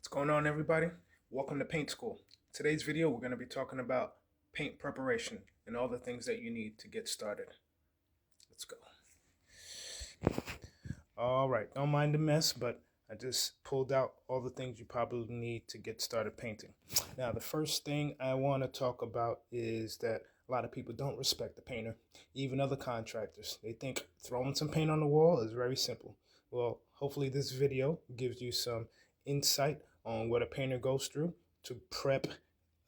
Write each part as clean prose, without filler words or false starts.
What's going on, everybody? Welcome to Paint School. Today's video, we're going to be talking about paint preparation and all the things that you need to get started. Let's go. All right, don't mind the mess, but I just pulled out all the things you probably need to get started painting. Now, the first thing I want to talk about is that a lot of people don't respect the painter, even other contractors. They think throwing some paint on the wall is very simple. Well, hopefully this video gives you some insight on what a painter goes through to prep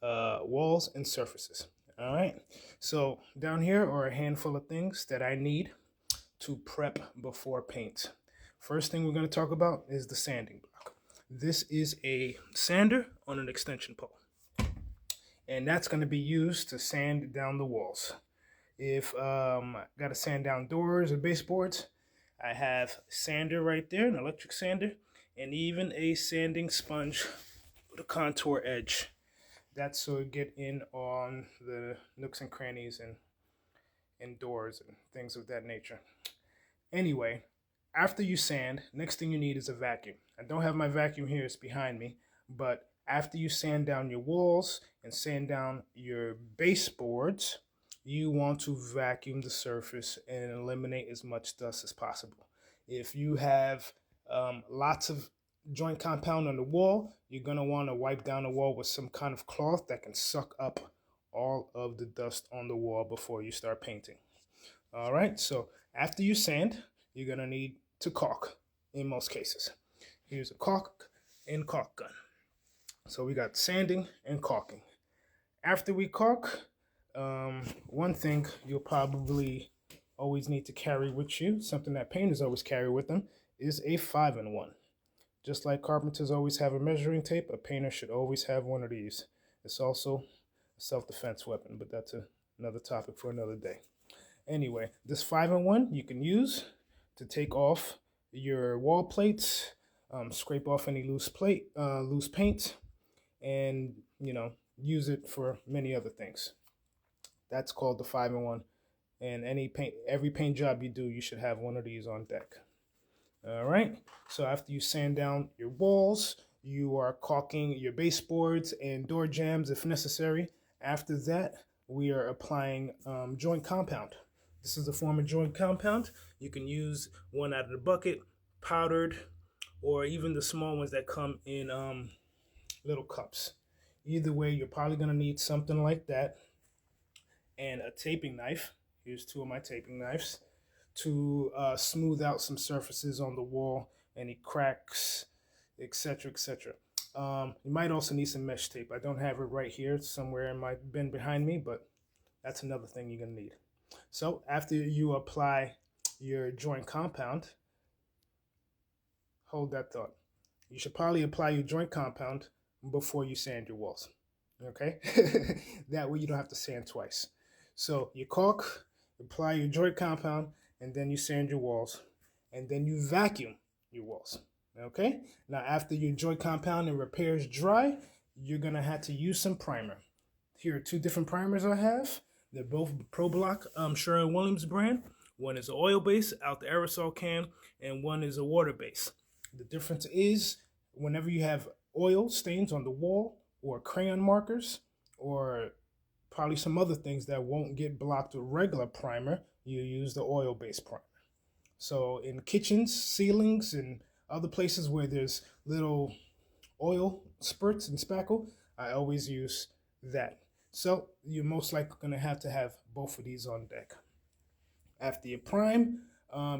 walls and surfaces. All right, so down here are a handful of things that I need to prep before paint. First thing we're going to talk about is the sanding block. This is a sander on an extension pole, and that's going to be used to sand down the walls. If I got to sand down doors or baseboards, I have sander right there, an electric sander, and even a sanding sponge with a contour edge. That's so it get in on the nooks and crannies and doors and things of that nature. Anyway, after you sand, next thing you need is a vacuum. I don't have my vacuum here, it's behind me, but after you sand down your walls and sand down your baseboards, you want to vacuum the surface and eliminate as much dust as possible. If you have lots of joint compound on the wall, you're going to want to wipe down the wall with some kind of cloth that can suck up all of the dust on the wall before you start painting. All right, so after you sand, you're going to need to caulk in most cases. Here's a caulk and caulk gun. So we got sanding and caulking. After we caulk, one thing you'll probably always need to carry with you, something that painters always carry with them, is a 5-in-1. Just like carpenters always have a measuring tape, a painter should always have one of these. It's also a self-defense weapon, but that's another topic for another day. Anyway, this 5-in-1 you can use to take off your wall plates, scrape off any loose paint, and use it for many other things. That's called the 5-in-1. And every paint job you do, you should have one of these on deck. All right. So after you sand down your walls, you are caulking your baseboards and door jambs if necessary. After that, we are applying joint compound. This is a form of joint compound. You can use one out of the bucket, powdered, or even the small ones that come in little cups. Either way, you're probably going to need something like that and a taping knife. Here's two of my taping knives to smooth out some surfaces on the wall, any cracks, etc., etc. You might also need some mesh tape. I don't have it right here. It's somewhere in my bin behind me, but that's another thing you're going to need. So after you apply your joint compound, hold that thought. You should probably apply your joint compound before you sand your walls. Okay? That way you don't have to sand twice. So you caulk, apply your joint compound, and then you sand your walls, and then you vacuum your walls. Okay? Now after your joint compound and repairs dry, you're gonna have to use some primer. Here are two different primers I have. They're both ProBlock Sherwin-Williams brand. One is an oil base out the aerosol can, and one is a water base. The difference is whenever you have oil stains on the wall or crayon markers or probably some other things that won't get blocked with regular primer, you use the oil-based primer. So in kitchens, ceilings, and other places where there's little oil spurts and spackle, I always use that. So you're most likely going to have both of these on deck. After you prime,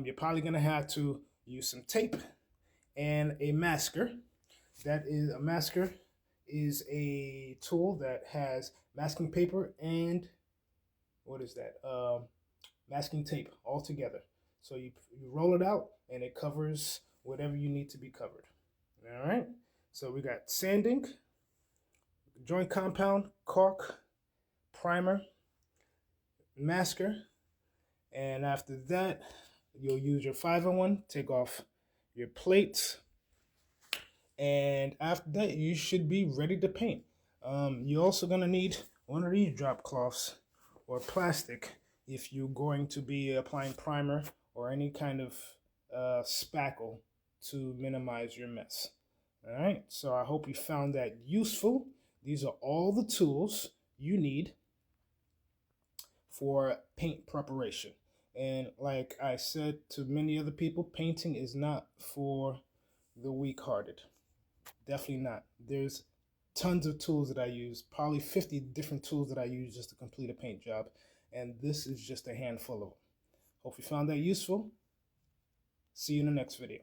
you're probably going to have to use some tape and a masker. A masker is a tool that has masking paper and masking tape all together. So you roll it out and it covers whatever you need to be covered. All right. So we got sanding, joint compound, caulk, primer, masker, and after that you'll use your 5-in-1, take off your plates, and after that you should be ready to paint. You're also going to need one of these drop cloths or plastic if you're going to be applying primer or any kind of spackle to minimize your mess. All right, so I hope you found that useful. These are all the tools you need for paint preparation. And like I said to many other people, painting is not for the weak-hearted. Definitely not. There's tons of tools that I use, probably 50 different tools that I use just to complete a paint job. And this is just a handful of them. Hope you found that useful. See you in the next video.